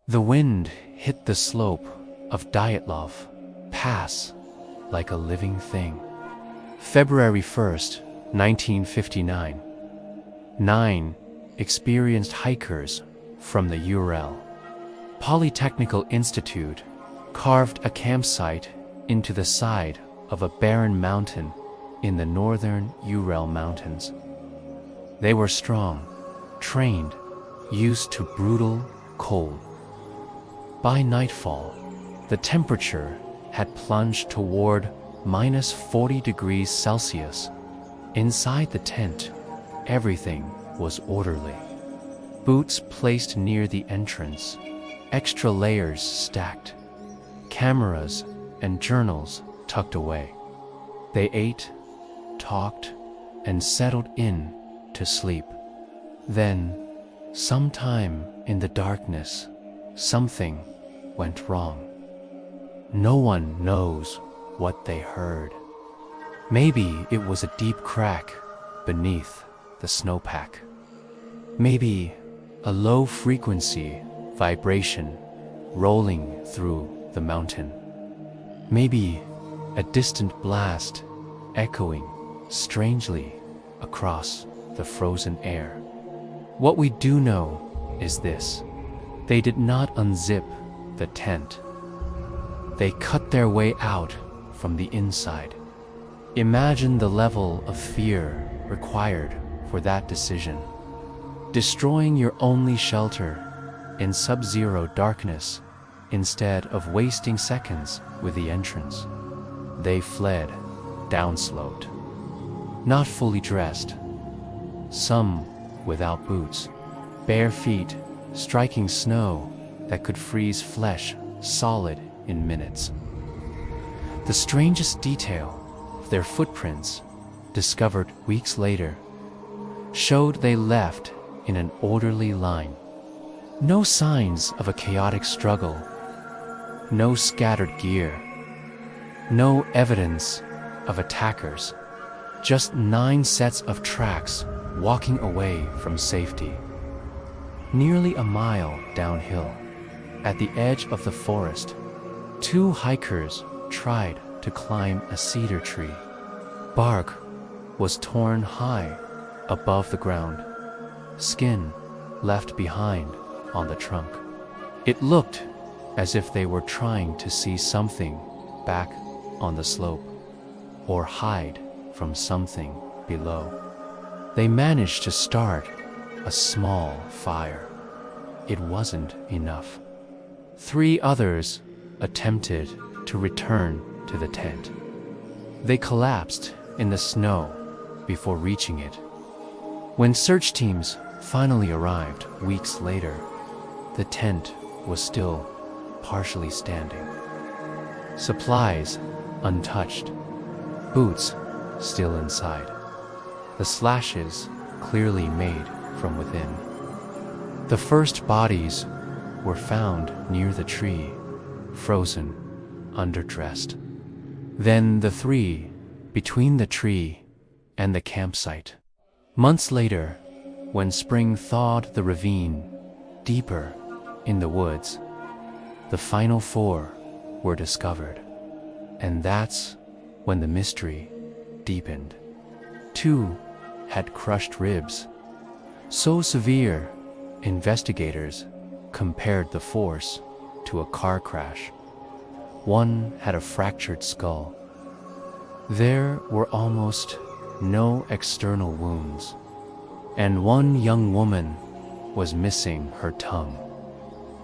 The wind hit the slope of Dyatlov Pass like a living thing. February 1st, 1959. 9 experienced hikers from the Ural Polytechnical Institute carved a campsite into the side of a barren mountain in the northern Ural Mountains. They were strong, trained, used to brutal cold. By nightfall, the temperature had plunged toward -40 degrees Celsius. Inside the tent, everything was orderly. Boots placed near the entrance, extra layers stacked, cameras and journals tucked away. They ate, talked, and settled in to sleep. Then, sometime in the darkness, something went wrong. No one knows what they heard. Maybe it was a deep crack beneath the snowpack. Maybe a low-frequency vibration rolling through the mountain. Maybe a distant blast echoing strangely across the frozen air. What we do know is this: they did not unzip the tent. They cut their way out from the inside. Imagine the level of fear required for that decision. Destroying your only shelter in sub-zero darkness instead of wasting seconds with the entrance. They fled downsloped, not fully dressed, some without boots, bare feet striking snow that could freeze flesh solid in minutes. The strangest detail of their footprints, discovered weeks later, showed they left in an orderly line. No signs of a chaotic struggle, no scattered gear, no evidence of attackers, just 9 sets of tracks walking away from safety. Nearly a mile downhill, at the edge of the forest, 2 hikers tried to climb a cedar tree. Bark was torn high above the ground, skin left behind on the trunk. It looked as if they were trying to see something back on the slope, or hide from something below. They managed to start a small fire. It wasn't enough. 3 others attempted to return to the tent. They collapsed in the snow before reaching it. When search teams finally arrived weeks later, the tent was still partially standing. Supplies untouched, boots still inside, the slashes clearly made from within. The first bodies were found near the tree, frozen, underdressed. Then the 3 between the tree and the campsite. Months later, when spring thawed the ravine deeper in the woods, the final 4 were discovered. And that's when the mystery deepened. 2 had crushed ribs, so severe investigators compared the force to a car crash. 1 had a fractured skull. There were almost no external wounds, and 1 young woman was missing her tongue.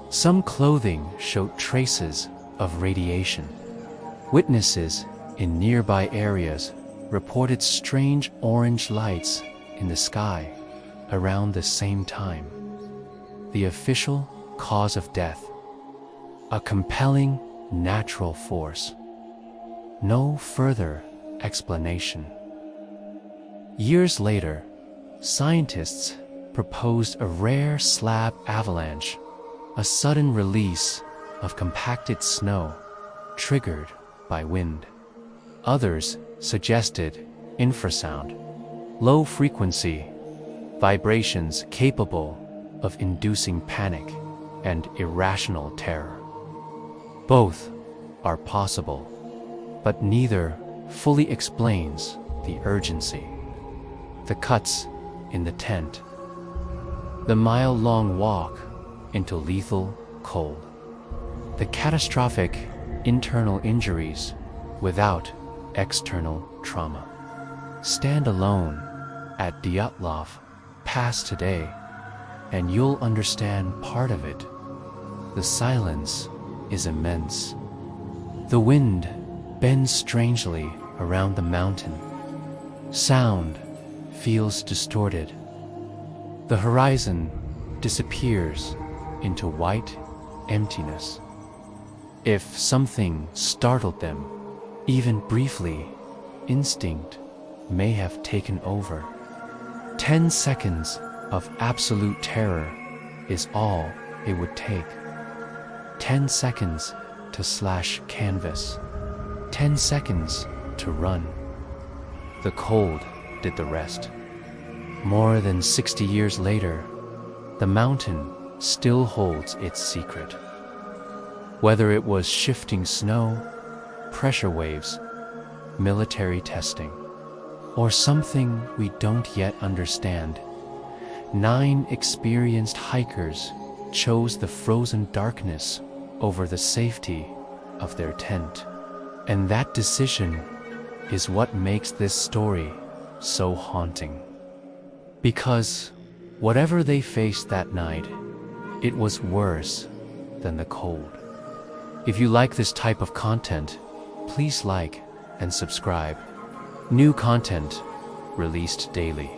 Some clothing showed traces of radiation. Witnesses in nearby areas reported strange orange lights in the sky around the same time. The official cause of death: a compelling natural force. No further explanation. Years later, scientists proposed a rare slab avalanche, a sudden release of compacted snow triggered by wind. Others suggested infrasound, low-frequency vibrations capable of inducing panic and irrational terror. Both are possible, but neither fully explains the urgency. The cuts in the tent, the mile-long walk into lethal cold, the catastrophic internal injuries without external trauma. Stand alone at Dyatlov Pass today, and you'll understand part of it. The silence is immense. The wind bends strangely around the mountain. Sound feels distorted. The horizon disappears into white emptiness. If something startled them, even briefly, instinct may have taken over. 10 seconds of absolute terror is all it would take. 10 seconds to slash canvas. 10 seconds to run. The cold did the rest. More than 60 years later, the mountain still holds its secret. Whether it was shifting snow, pressure waves, military testing, or something we don't yet understand, 9 experienced hikers chose the frozen darkness over the safety of their tent. And that decision is what makes this story so haunting. Because whatever they faced that night, it was worse than the cold. If you like this type of content, please like and subscribe. New content released daily.